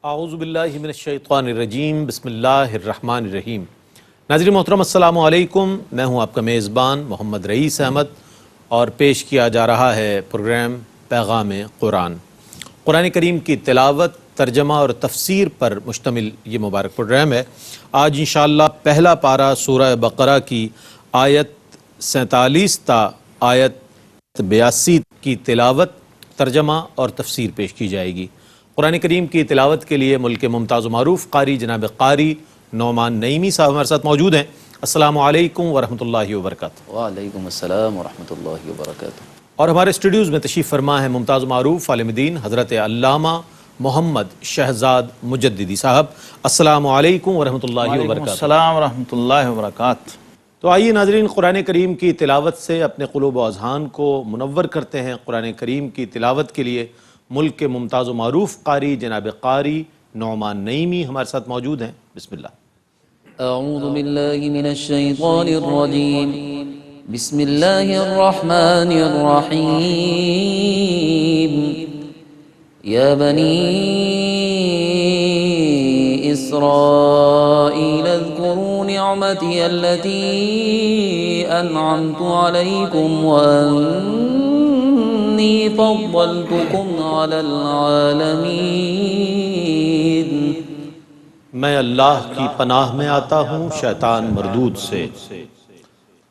اعوذ باللہ من الشیطان الرجیم، بسم اللہ الرحمن الرحیم۔ ناظرین محترم السلام علیکم، میں ہوں آپ کا میزبان محمد رئیس احمد اور پیش کیا جا رہا ہے پروگرام پیغام قرآن۔ قرآن کریم کی تلاوت، ترجمہ اور تفسیر پر مشتمل یہ مبارک پروگرام ہے۔ آج انشاءاللہ پہلا پارہ سورہ بقرہ کی آیت 47 تا آیت 82 کی تلاوت، ترجمہ اور تفسیر پیش کی جائے گی۔ قرآن کریم کی تلاوت کے لیے ملک ممتاز و معروف قاری جناب قاری نعمان نعیمی صاحب ہمارے ساتھ موجود ہیں۔ السلام علیکم ورحمۃ اللہ وبرکاتہ۔ وعلیکم السلام ورحمۃ اللہ وبرکاتہ۔ اور ہمارے اسٹوڈیوز میں تشریف فرما ہے ممتاز و معروف عالم دین حضرت علامہ محمد شہزاد مجددی صاحب۔ السلام علیکم ورحمۃ اللہ وبرکاتہ۔ السلام ورحمۃ اللہ وبرکاتہ۔ تو آئیے ناظرین، قرآن کریم کی تلاوت سے اپنے قلوب و اذہان کو منور کرتے ہیں۔ قرآن کریم کی تلاوت کے لیے ملک کے ممتاز و معروف قاری جناب قاری نعمان نعیمی ہمارے ساتھ موجود ہیں۔ بسم اللہ۔ اعوذ باللہ من الشیطان الرجیم، بسم اللہ الرحمن الرحیم۔ یا بنی اسرائیل اذکروا نعمتی التي انعمت علیکم وانی فضلتکم علی العالمین۔ میں اللہ کی پناہ میں آتا ہوں شیطان مردود سے۔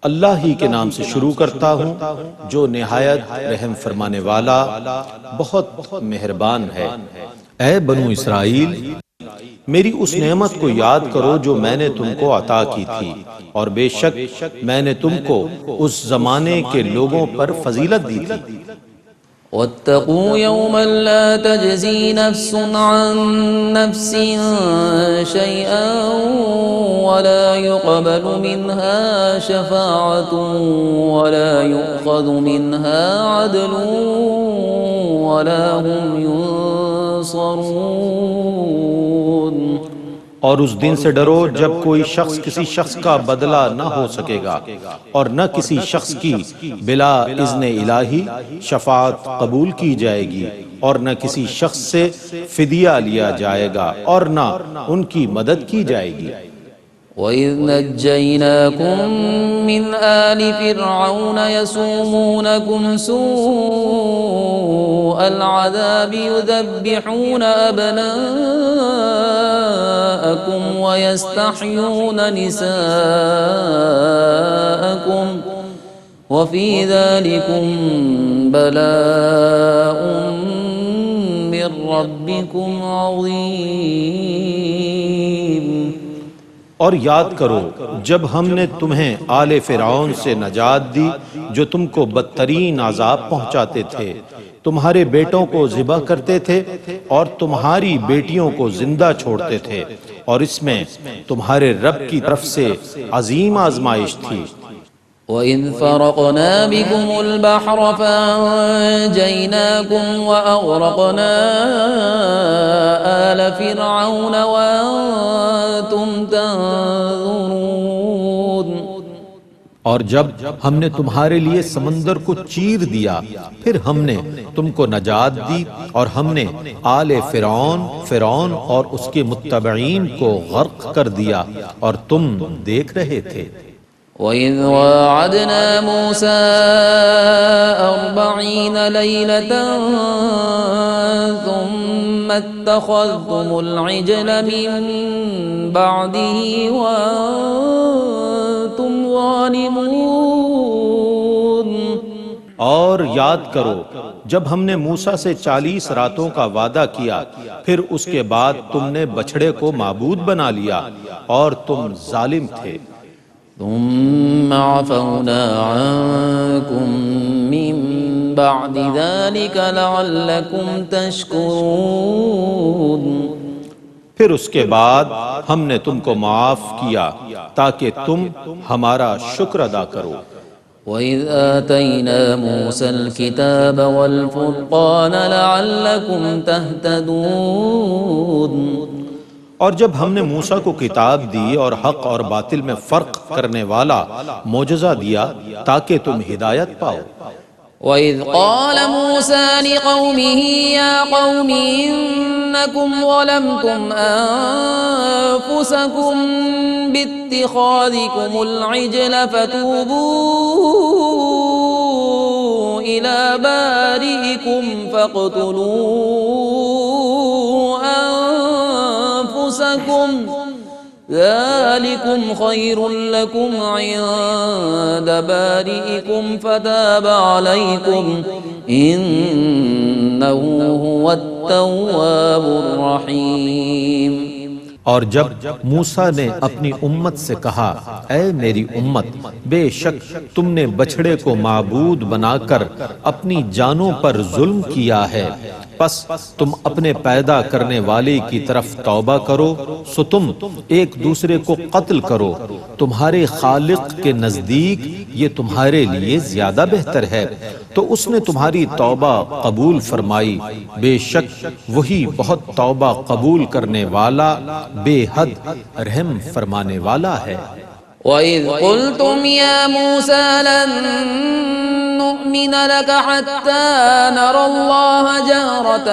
اللہ ہی کے نام سے شروع کرتا ہوں جو نہایت رحم فرمانے والا بہت مہربان ہے۔ اے بنو اسرائیل، میری اس نعمت کو یاد کرو جو میں نے تم کو عطا کی تھی، اور بے شک میں نے تم کو اس زمانے کے لوگوں پر فضیلت دی تھی۔ واتقوا يوما لا تجزي نفس عن نفس شيئا ولا يقبل منها شفاعة ولا يؤخذ منها عدل ولا هم ينصرون۔ اور اس دن سے ڈرو جب کوئی شخص کسی شخص کا بدلہ نہ ہو سکے گا، اور نہ کسی شخص کی بلا اذن الہی شفاعت قبول کی جائے گی، اور نہ کسی شخص سے فدیہ لیا جائے گا، اور نہ ان کی مدد کی جائے گی۔ وَإِذْ نَجَّيْنَاكُمْ مِنْ آلِ فِرْعَوْنَ يَسُومُونَكُمْ سُوءَ الْعَذَابِ يُذَبِّحُونَ أَبْنَاءَكُمْ وَيَسْتَحْيُونَ نِسَاءَكُمْ وَفِي ذَلِكُمْ بَلَاءٌ مِّن رَّبِّكُمْ عَظِيمٌ۔ اور یاد کرو جب ہم نے تمہیں آل فرعون سے نجات دی جو تم کو بدترین عذاب پہنچاتے تھے، تمہارے بیٹوں کو ذبح کرتے تھے اور تمہاری بیٹیوں کو زندہ چھوڑتے تھے، اور اس میں تمہارے رب کی طرف سے عظیم آزمائش تھی۔ وَإِذْ فَرَقْنَا بِكُمُ الْبَحْرَ فَأَنْجَيْنَاكُمْ وَأَغْرَقْنَا آلَ فِرْعَوْنَ وَأَنْتُمْ تَنْظُرُونَ۔ اور جب ہم نے تمہارے لیے سمندر کو چیر دیا، پھر ہم نے تم کو نجات دی، اور ہم نے آل فرعون اور اس کے متبعین کو غرق کر دیا، اور تم دیکھ رہے تھے۔ وَإِذْ وَاعَدْنَا مُوسَىٰ 40 لَيْلَةً ثُمَّ اتَّخَذْتُمُ الْعِجْلَ مِن بَعْدِهِ وَأَنْتُمْ ظَالِمُونَ۔ اور یاد کرو جب ہم نے موسیٰ سے 40 راتوں کا وعدہ کیا، پھر اس کے بعد تم نے بچھڑے کو معبود بنا لیا اور تم ظالم تھے۔ ثم عفونا عنكم من بعد ذلك لعلكم تشكرون۔ پھر اس کے بعد ہم نے تم کو معاف کیا تاکہ تم ہمارا شکر ادا کرو۔ وَإِذْ آتَيْنَا مُوسَى الْكِتَابَ وَالْفُرْقَانَ لَعَلَّكُمْ تَهْتَدُونَ۔ اور جب ہم نے موسیٰ کو کتاب دی اور حق اور باطل میں فرق کرنے والا معجزہ دیا تاکہ تم ہدایت پاؤ۔ وَإِذْ قَالَ مُوسَى لِقَوْمِهِ يَا قَوْمِ إِنَّكُمْ ظَلَمْتُمْ أَنفُسَكُمْ بِاتِّخَاذِكُمُ الْعِجْلَ فَتُوبُوا إِلَى بَارِئِكُمْ فَاقْتُلُوا أَنفُسَكُمْ ذلكم خير لكم عند بارئكم فتاب عليكم إنه هو التواب الرحيم۔ اور جب موسیٰ نے اپنی امت سے کہا اے میری امت، بے شک تم نے بچھڑے کو معبود بنا کر اپنی جانوں پر ظلم کیا ہے، پس تم اپنے پیدا کرنے والے کی طرف توبہ کرو، سو تم ایک دوسرے کو قتل کرو، تمہارے خالق کے نزدیک یہ تمہارے لیے زیادہ بہتر ہے، تو اس نے تمہاری توبہ قبول فرمائی، بے شک وہی بہت توبہ قبول کرنے والا، بے حد رحم فرمانے والا ہے۔ وَإِذْ قُلْتُمْ يَا مُوسَى لَن نُّؤْمِنَ لَكَ حَتَّى نَرَى اللَّهَ جَهْرَةً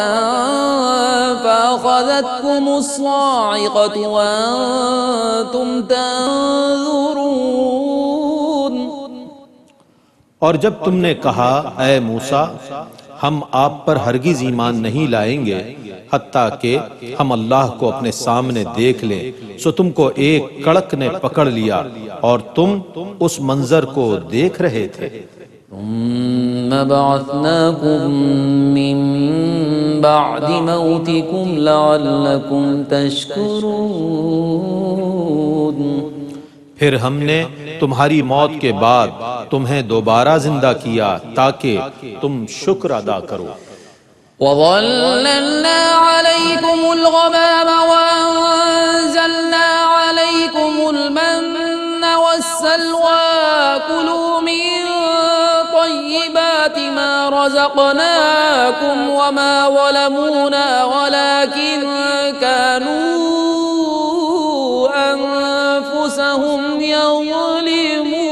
فَأَخَذَتْكُمُ الصَّاعِقَةُ وَأَنتُمْ تَنظُرُونَ۔ اور جب تم نے کہا اے موسیٰ ہم آپ پر ہرگز ایمان نہیں لائیں گے حتیٰ کہ ہم اللہ کو اپنے سامنے دیکھ لیں، سو تم کو ایک کڑک نے پکڑ لیا اور تم اس منظر کو دیکھ رہے تھے۔ ثم بعثناكم من بعد موتكم لعلكم تشكرون۔ پھر ہم نے تمہاری موت کے بعد تمہیں دوبارہ زندہ کیا تاکہ تم شکر ادا کرو۔ وَظَلَّلْنَا عَلَيْكُمُ الْغَمَامَ وَأَنزَلْنَا عَلَيْكُمُ الْمَنَّ وَالسَّلْوَىٰ كُلُوا مِن طَيِّبَاتِ مَا رَزَقْنَاكُمْ وَمَا ظَلَمُونَا وَلَٰكِن كَانُوا أَنفُسَهُمْ يَظْلِمُونَ۔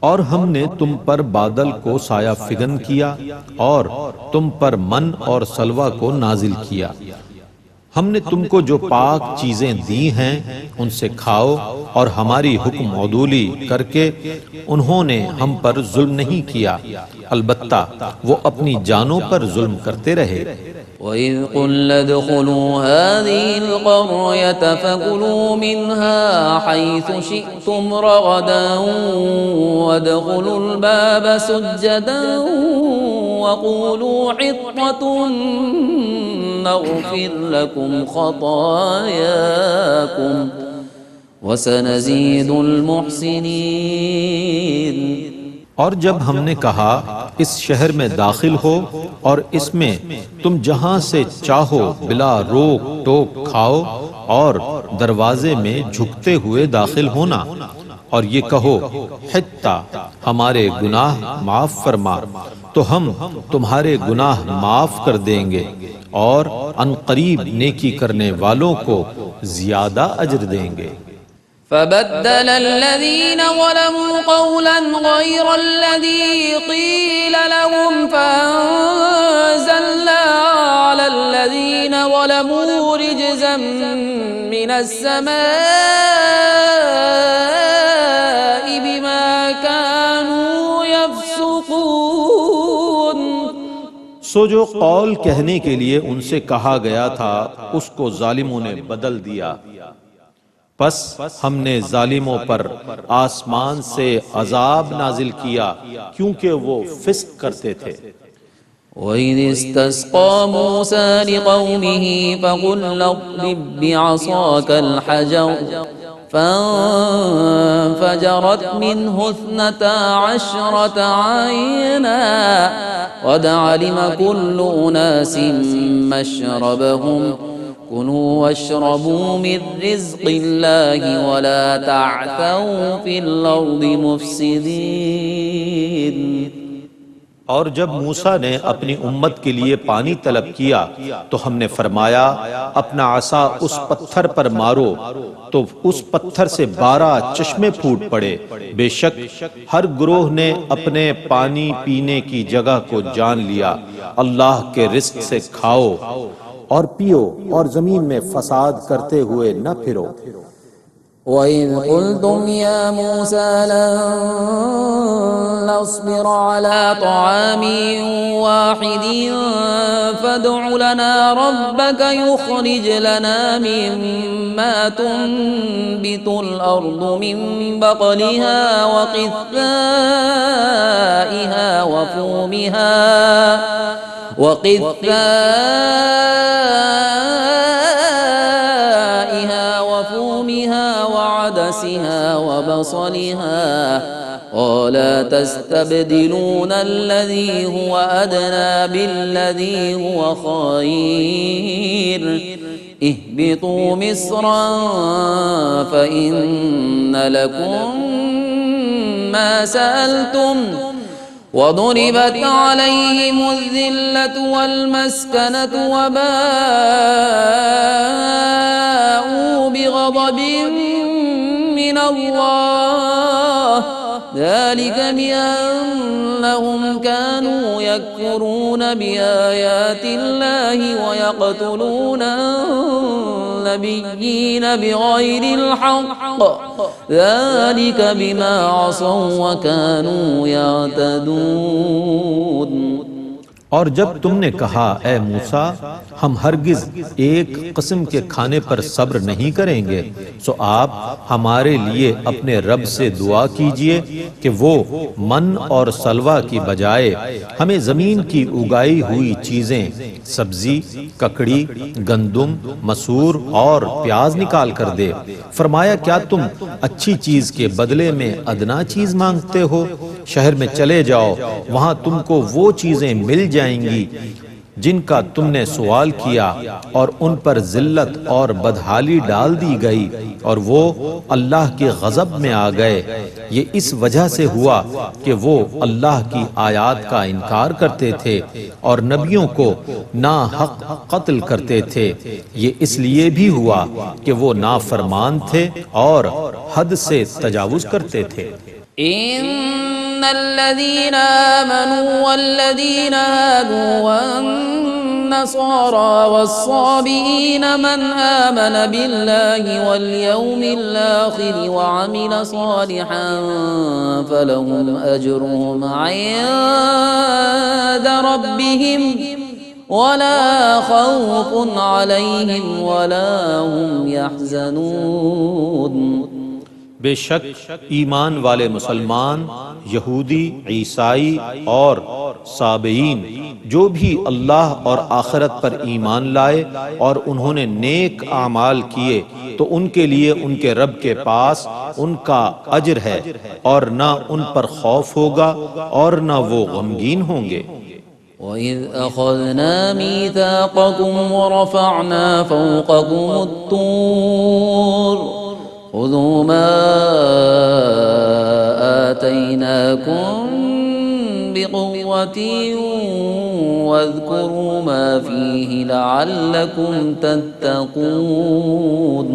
اور ہم نے تم پر بادل کو سایہ فگن کیا اور تم پر من اور سلوہ کو نازل کیا، ہم نے تم کو جو پاک چیزیں دی ہیں ان سے کھاؤ، اور ہماری حکم عدولی کر کے انہوں نے ہم پر ظلم نہیں کیا، البتہ وہ اپنی جانوں پر ظلم کرتے رہے۔ وَإِذْ قُلْنَا ادْخُلُوا هَٰذِهِ الْقَرْيَةَ فَكُلُوا مِنْهَا حَيْثُ شِئْتُمْ رَغَدًا وَادْخُلُوا الْبَابَ سُجَّدًا وَقُولُوا حِطَّةٌ نَغْفِرْ لَكُمْ خَطَايَاكُمْ وَسَنَزِيدُ الْمُحْسِنِينَ۔ اور جب ہم نے کہا اس شہر میں داخل ہو اور اس میں تم جہاں سے چاہو بلا روک ٹوک کھاؤ، اور دروازے میں جھکتے ہوئے داخل ہونا، اور یہ کہو حتّہ ہمارے گناہ معاف فرما، تو ہم تمہارے گناہ معاف کر دیں گے اور ان قریب نیکی کرنے والوں کو زیادہ اجر دیں گے۔ فبدل الذين ظلموا قولا غير الذي قيل لهم فأنزلنا على الذين ظلموا رجزا من السماء بما كانوا يفسقون۔ سو جو قول کہنے کے لیے ان سے کہا گیا تھا اس کو ظالموں نے بدل دیا، پس ہم نے ظالموں پر آسمان سے عذاب نازل کیا کیونکہ وہ فسق کرتے تھے۔ وَإِذِ اسْتَسْقَىٰ مُوسَىٰ لِقَوْمِهِ فَقُلْنَا اضْرِب بِّعَصَاكَ الْحَجَرَ فَانفَجَرَتْ مِنْهُ 12 عَيْنًا قَدْ عَلِمَ كُلُّ أُنَاسٍ مَّشْرَبَهُمْ كُلُوا وَاشْرَبُوا مِن رِّزْقِ اللَّهِ وَلَا تَعْثَوْا فِي الْأَرْضِ مُفْسِدِينَ۔ اور جب موسیٰ نے اپنی امت کے لیے پانی طلب کیا تو ہم نے فرمایا اپنا عصا اس پتھر پر مارو، تو اس پتھر سے 12 چشمے پھوٹ پڑے۔ بے شک ہر گروہ نے اپنے پانی پینے کی جگہ کو جان لیا۔ اللہ کے رزق سے کھاؤ اور پیو اور زمین میں فساد کرتے ہوئے نہ پھرو۔ وَإِذْ قُلْتُمْ يَا مُوسَىٰ لَن نَّصْبِرَ عَلَىٰ طَعَامٍ وَاحِدٍ فَادْعُ لَنَا رَبَّكَ يُخْرِجْ لَنَا مِمَّا تُنبِتُ الْأَرْضُ مِن بَقْلِهَا وَفُومِهَا وَعَدَسِهَا وَبَصَلِهَا قَالَ تَسْتَبْدِلُونَ الَّذِي هُوَ أَدْنَىٰ بِالَّذِي هُوَ خَيْرٌ اهْبِطُوا مِصْرًا فَإِنَّ لَكُم مَّا سَأَلْتُمْ وَضُرِبَتْ عَلَيْهِمُ الذِّلَّةُ وَالْمَسْكَنَةُ وَبَاءُوا بِغَضَبٍ مِّنَ اللَّهِ ذَلِكَ بِأَنَّهُمْ كَانُوا يَكْفُرُونَ بِآيَاتِ اللَّهِ وَيَقْتُلُونَ النَّبِيِّينَ بِغَيْرِ الْحَقِّ ذَلِكَ بِمَا عَصَوا وَكَانُوا يَعْتَدُونَ۔ اور جب تم نے کہا اے موسیٰ ہم ہرگز ایک قسم کے کھانے پر صبر نہیں کریں گے، سو آپ ہمارے لیے اپنے رب سے دعا کیجئے کہ وہ من اور سلوہ کی بجائے ہمیں زمین کی اگائی ہوئی چیزیں، سبزی، ککڑی، گندم، مسور اور پیاز نکال کر دے۔ فرمایا کیا تم اچھی چیز کے بدلے میں ادنا چیز مانگتے ہو؟ شہر میں چلے جاؤ، وہاں تم کو وہ چیزیں مل جائیں گی جن کا تم نے سوال کیا، اور ان پر ذلت اور بدحالی ڈال دی گئی اور وہ اللہ کے غضب میں آ گئے۔ یہ اس وجہ سے ہوا کہ وہ اللہ کی آیات کا انکار کرتے تھے اور نبیوں کو ناحق قتل کرتے تھے۔ یہ اس لیے بھی ہوا کہ وہ نافرمان تھے اور حد سے تجاوز کرتے تھے۔ إن الذين آمنوا والذين هادوا والنصارى والصابئين من آمن بالله واليوم الآخر وعمل صالحا فلهم أجرهم عند ربهم ولا خوف عليهم ولا هم يحزنون۔ بے شک ایمان والے مسلمان، یہودی، عیسائی اور صابئین جو بھی اللہ اور آخرت پر ایمان لائے اور انہوں نے نیک اعمال کیے تو ان کے لیے ان کے رب کے پاس ان کا اجر ہے، اور نہ ان پر خوف ہوگا اور نہ وہ غمگین ہوں گے۔ وَإِذْ أَخَذْنَا مِيثَاقَكُمْ وَرَفَعْنَا فَوْقَكُمُ الطُّورَ خُذُوا مَا آتَيْنَاكُمْ بِقُوَّةٍ وَاذْكُرُوا مَا فِيهِ لَعَلَّكُمْ تَتَّقُونَ۔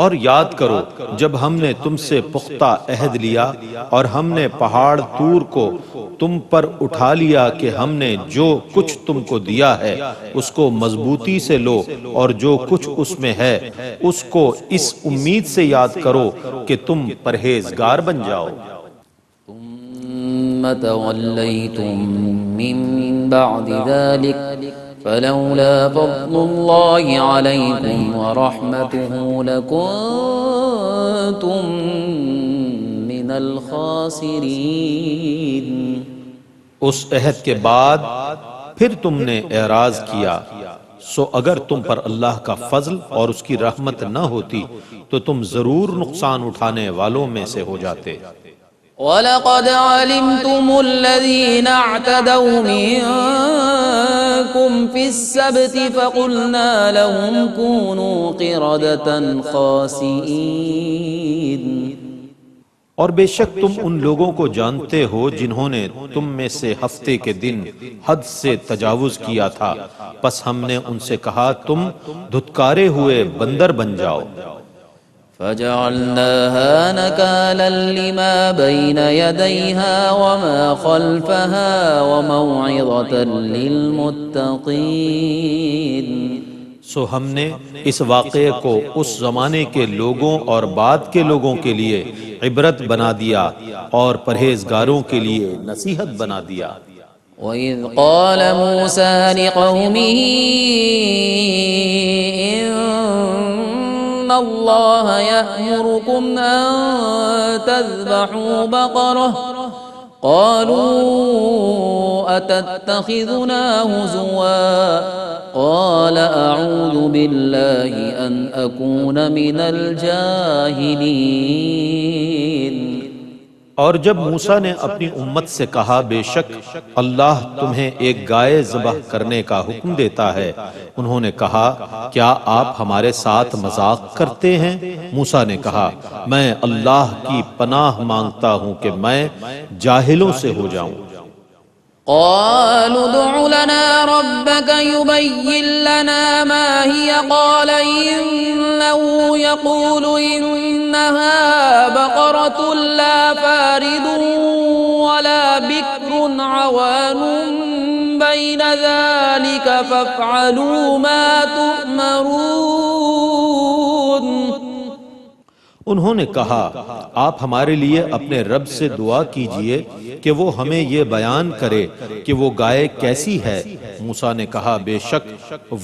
اور یاد کرو جب ہم نے تم سے پختہ عہد لیا اور ہم نے پہاڑ طور کو تم پر اٹھا لیا کہ ہم نے جو کچھ تم کو دیا ہے اس کو مضبوطی سے لو، اور جو کچھ اس میں ہے اس کو اس امید سے یاد کرو کہ تم پرہیزگار بن جاؤ۔ ثم توليتم من بعد ذلك فلولا فضل الله عليكم ورحمته لكنتم من الخاسرين۔ اس عہد کے بعد پھر تم نے اعراض کیا، سو اگر تم پر اللہ کا فضل اور اس کی رحمت نہ ہوتی تو تم ضرور نقصان اٹھانے والوں میں سے ہو جاتے۔ وَلَقَدْ عَلِمْتُمُ الَّذِينَ اعْتَدَوْا مِنكُمْ فِي السَّبْتِ فَقُلْنَا لَهُمْ كُونُوا قِرَدَةً خَاسِئِينَ۔ اور بے شک تم ان لوگوں کو جانتے ہو جنہوں نے تم میں سے ہفتے کے دن حد سے تجاوز کیا تھا، پس ہم نے ان سے کہا تم دھتکارے ہوئے بندر بن جاؤ۔ فجعلناها نكالا لما بين يديها وما خلفها وموعظة للمتقين۔ سو ہم نے اس واقعے کو اس زمانے کے لوگوں اور بعد کے لوگوں کے لیے عبرت بنا دیا اور پرہیزگاروں کے لیے نصیحت بنا دیا۔ وَإِذْ قَالَ مُوسَىٰ لِقَوْمِهِ إِنَّ اللَّهَ يَأْمُرُكُمْ أَن تَذْبَحُوا بَقَرَةً قَالُوا أَتَتَّخِذُنَا هُزُوًا قال اعوذ باللہ ان اکون من الجاہلین۔ اور جب موسیٰ نے اپنی امت سے کہا بے شک اللہ تمہیں ایک گائے ذبح کرنے کا حکم دیتا ہے، انہوں نے کہا کیا آپ ہمارے ساتھ مذاق کرتے ہیں؟ موسیٰ نے کہا میں اللہ کی پناہ مانگتا ہوں کہ میں جاہلوں سے ہو جاؤں۔ قالوا ادع لنا ربك يبين لنا ما هي قال إنه يقول إنها بقرة لا فارض ولا بكر عوان بين ذلك فافعلوا ما تؤمرون۔ انہوں نے کہا آپ ہمارے لیے اپنے رب سے دعا کیجئے کہ وہ ہمیں یہ بیان کرے کہ وہ گائے کیسی ہے۔ موسیٰ نے کہا بے شک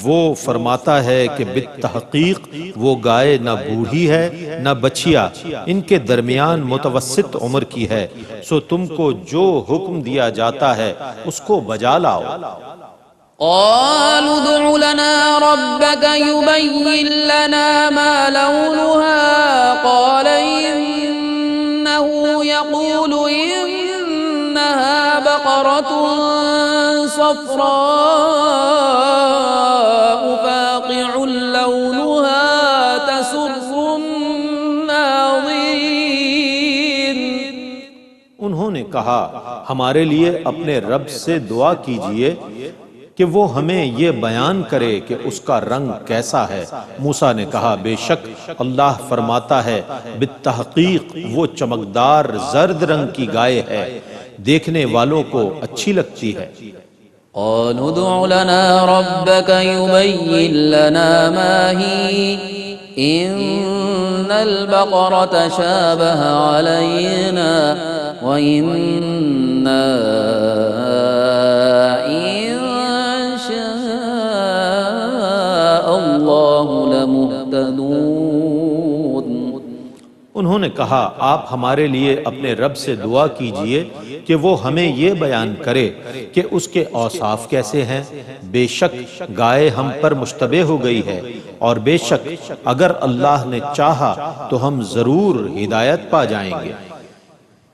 وہ فرماتا ہے کہ بالتحقیق وہ گائے نہ بوڑھی ہے نہ بچیا، ان کے درمیان متوسط عمر کی ہے، سو تم کو جو حکم دیا جاتا ہے اس کو بجا لاؤ۔ قالوا ادع لنا ربك يبين لنا ما لونها قال إنه يقول إنها بقرة صفراء فاقع لونها تسر الناظرين۔ انہوں نے کہا ہمارے لیے اپنے رب سے دعا کیجئے کہ وہ ہمیں یہ بیان کرے کہ اس کا رنگ کیسا ہے۔ موسیٰ نے کہا بے شک اللہ فرماتا ہے بالتحقیق وہ چمکدار زرد رنگ کی گائے ہے، دیکھنے والوں کو اچھی لگتی ہے۔ قالوا ادع لنا ربك يبين لنا ما هي إن البقرة شابه علينا وإنا إن شاء الله لمهتدون۔ انہوں نے کہا آپ ہمارے لیے اپنے رب سے دعا کیجئے کہ وہ ہمیں یہ بیان کرے کہ اس کے اوصاف کیسے ہیں۔ بے شک گائے ہم پر مشتبہ ہو گئی ہے، اور بے شک اگر اللہ نے چاہا تو ہم ضرور ہدایت پا جائیں گے۔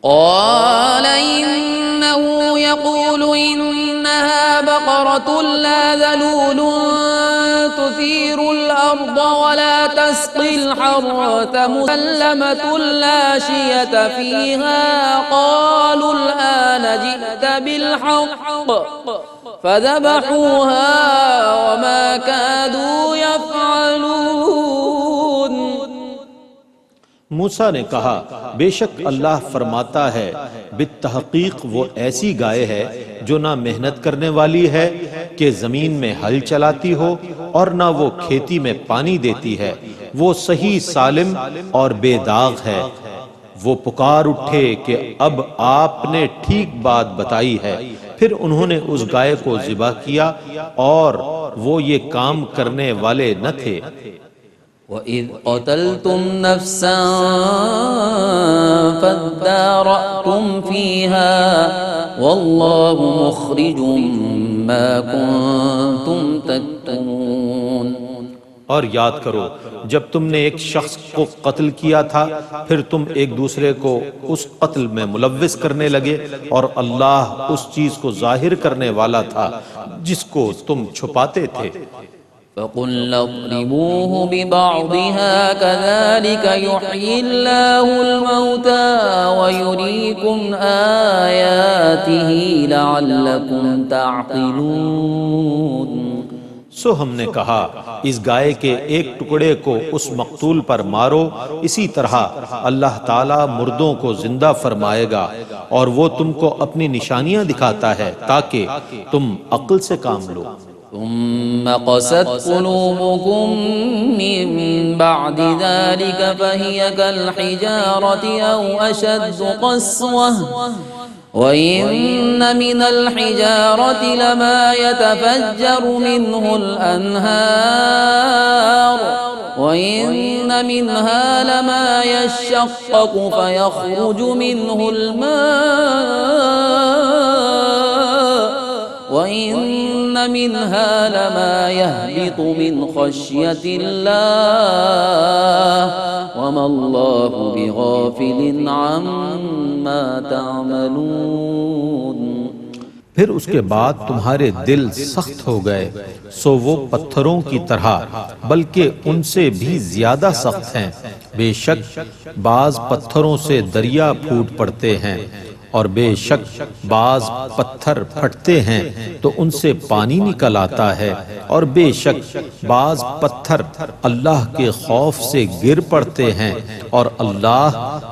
قال إنه يقول إنها بقرة لا ذلول تثير الأرض ولا تسقي الحرث مسلمة لا شية فيها قالوا الآن جئت بالحق فذبحوها وما كادوا يفعلون۔ موسیٰ نے کہا بے شک اللہ فرماتا ہے بالتحقیق وہ ایسی گائے ہے جو نہ محنت کرنے والی ہے کہ زمین میں ہل چلاتی ہو اور نہ وہ کھیتی میں پانی دیتی ہے، وہ صحیح سالم اور بے داغ ہے۔ وہ پکار اٹھے کہ اب آپ نے ٹھیک بات بتائی ہے، پھر انہوں نے اس گائے کو ذبح کیا اور وہ یہ کام کرنے والے نہ تھے۔ وَإِذْ قَتَلْتُمْ نَفْسًا فَادَّارَأْتُمْ فِيهَا وَاللَّهُ مُخْرِجٌ مَا كُنْتُمْ تَكْتُمُونَ۔ اور یاد کرو جب تم نے ایک شخص کو قتل کیا تھا، پھر تم ایک دوسرے کو اس قتل میں ملوث کرنے لگے، اور اللہ اس چیز کو ظاہر کرنے والا تھا جس کو تم چھپاتے تھے۔ فقل اضربوه ببعضها كذلك يحيي الله الموتى ويريكم آياته لعلكم تعقلون۔ سو ہم نے کہا اس گائے کے ایک ٹکڑے کو اس مقتول پر مارو، اسی طرح اللہ تعالیٰ مردوں کو زندہ فرمائے گا اور وہ تم کو اپنی نشانیاں دکھاتا ہے تاکہ تم عقل سے کام لو۔ ثم قست قلوبكم من بعد ذلك فهي كالحجارة أو أشد قسوة وإن من الحجارة لما يتفجر منه الأنهار وإن منها لما يشقق فيخرج منه الماء وإن منها لما يهبط من خشية الله وما الله بغافل عما تعملون۔ پھر اس کے بعد تمہارے دل سخت ہو گئے، سو وہ پتھروں کی طرح بلکہ ان سے بھی زیادہ سخت ہیں۔ بے شک بعض پتھروں سے دریا پھوٹ پڑتے ہیں اور بے شک بعض پتھر پھٹتے ہیں تو ان سے پانی نکل آتا ہے، اور بے شک بعض پتھر اللہ کے خوف سے گر پڑتے ہیں، اور اللہ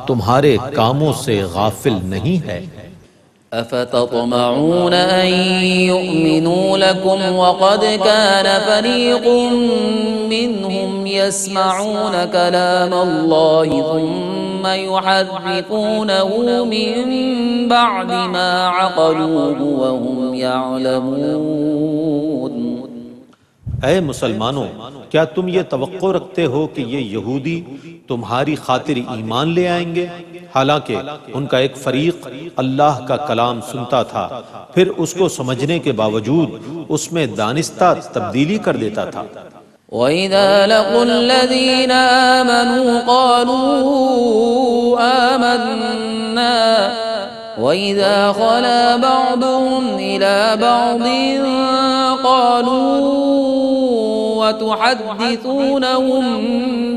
تمہارے کاموں سے غافل نہیں ہے۔ افتطمعون ان يؤمنوا لكم وقد كان فريق منهم يسمعون كلام الله ثم يحرفونه من بعد ما عقلوه وهم يعلمون۔ اے مسلمانوں، کیا تم یہ توقع رکھتے ہو کہ یہ یہودی تمہاری خاطر ایمان لے آئیں گے؟ حالانکہ ان کا ایک فریق اللہ کا کلام سنتا تھا، پھر اس کو سمجھنے کے باوجود اس میں دانستہ تبدیلی کر دیتا تھا۔ وَإِذَا لَقُوا الَّذِينَ آمَنُوا قَالُوا آمَنَّا وَإِذَا خَلَا بَعْضُهُمْ إِلَى بَعْضٍ قَالُوا وَتُحَدِّثُونَهُم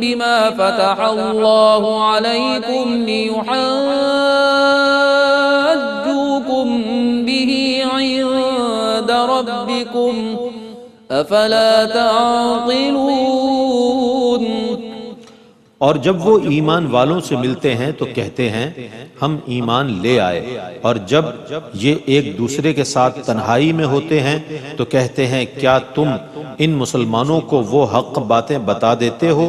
بِمَا فَتَحَ اللَّهُ عَلَيْكُمْ لِيُحَاجُّوكُم بِهِ عِندَ رَبِّكُمْ أَفَلَا تَعْقِلُونَ۔ اور جب وہ ایمان والوں سے ملتے ہیں تو کہتے ہیں ہم ایمان لے آئے، اور جب یہ ایک دوسرے کے ساتھ تنہائی میں ہوتے ہیں تو کہتے ہیں کیا تم ان مسلمانوں کو وہ حق باتیں بتا دیتے ہو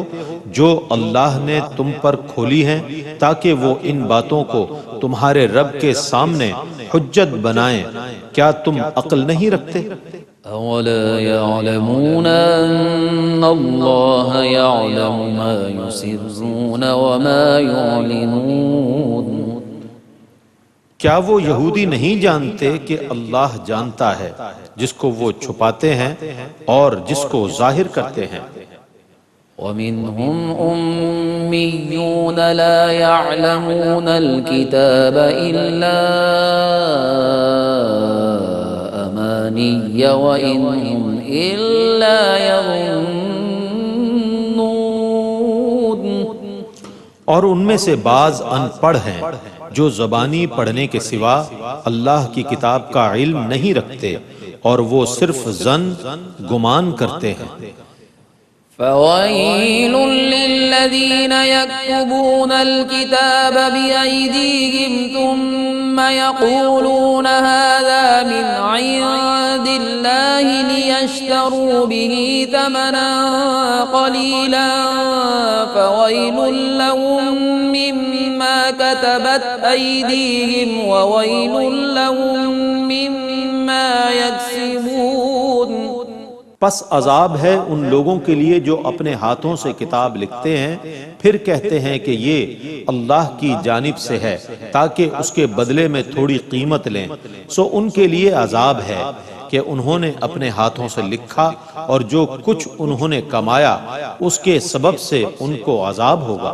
جو اللہ نے تم پر کھولی ہیں، تاکہ وہ ان باتوں کو تمہارے رب کے سامنے حجت بنائیں؟ کیا تم عقل نہیں رکھتے؟ أَوَلَا يَعْلَمُونَ أَنَّ اللَّهَ يَعْلَمُ مَا يُسِرُّونَ وَمَا يُعْلِنُونَ۔ کیا وہ یہودی نہیں جانتے کہ اللہ جانتا ہے جس کو وہ چھپاتے ہیں اور جس کو ظاہر کرتے ہیں؟ وَمِنْهُمْ أُمِّيُّونَ لَا يَعْلَمُونَ الْكِتَابَ إِلَّا أَمَانِيَّ وَإِنْ هُمْ إِلَّا يَظُنُّونَ۔ اور ان میں سے بعض ان پڑھ ہیں جو زبانی پڑھنے کے سوا اللہ کی کتاب کا علم نہیں رکھتے، اور وہ صرف ظن گمان کرتے ہیں۔ فَوَيْلٌ لِّلَّذِينَ يَكْتُبُونَ الْكِتَابَ بِأَيْدِيهِمْ ثُمَّ يَقُولُونَ هَذَا مِنْ عِندِ اللَّهِ لِيَشْتَرُوا بِهِ ثَمَنًا قَلِيلًا فَوَيْلٌ لَّهُم مِّمَّا كَتَبَتْ أَيْدِيهِمْ وَوَيْلٌ لَّهُم مِّمَّا يَكْسِبُونَ۔ پس عذاب ہے ان لوگوں کے لیے جو اپنے ہاتھوں سے کتاب لکھتے ہیں پھر کہتے ہیں کہ یہ اللہ کی جانب سے ہے تاکہ اس کے بدلے میں تھوڑی قیمت لیں، سو ان کے لیے عذاب ہے کہ انہوں نے اپنے ہاتھوں سے لکھا، اور جو کچھ انہوں نے کمایا اس کے سبب سے ان کو عذاب ہوگا۔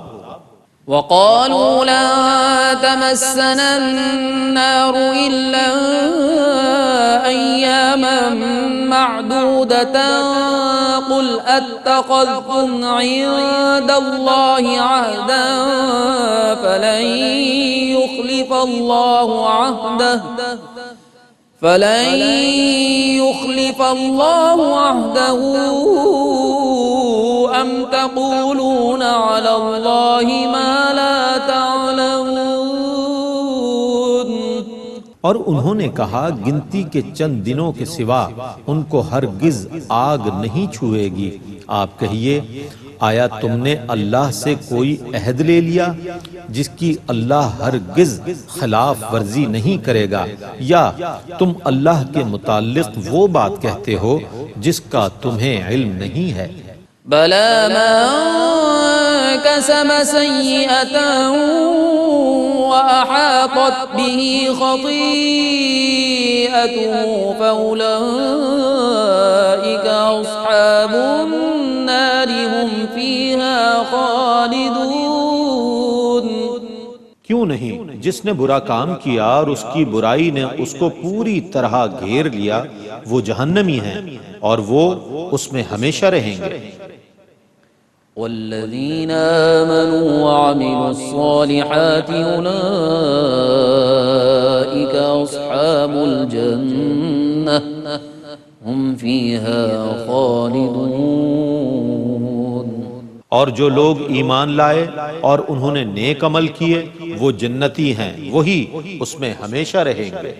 وَقَالُوا لَن تَمَسَّنَا النَّارُ إِلَّا أَيَّامًا مَّعْدُودَةً قل اتخذتم عند الله عهدا فلن يخلف الله عهده أم تقولون على الله ما لا تعلمون. اور انہوں نے کہا گنتی کے چند دنوں کے سوا ان کو ہرگز آگ نہیں چھوئے گی. آپ کہیے آیا تم نے اللہ سے کوئی عہد لے لیا جس کی اللہ ہرگز خلاف ورزی نہیں کرے گا، یا تم اللہ کے متعلق وہ بات کہتے ہو جس کا تمہیں علم نہیں ہے؟ بلى من كسب سيئة وأحاطت به خطيئته فأولئك أصحاب النار هم فيها خالدون. کیوں نہیں، جس نے برا کام کیا اور اس کی برائی نے اس کو پوری طرح گھیر لیا وہ جہنمی ہیں اور وہ اس میں ہمیشہ رہیں گے. والذين آمنوا وعملوا الصالحات أولئك أصحاب الجنة هم فيها خالدون. اور جو لوگ ایمان لائے اور انہوں نے نیک عمل کیے وہ جنتی ہیں، وہی اس میں ہمیشہ رہیں گے.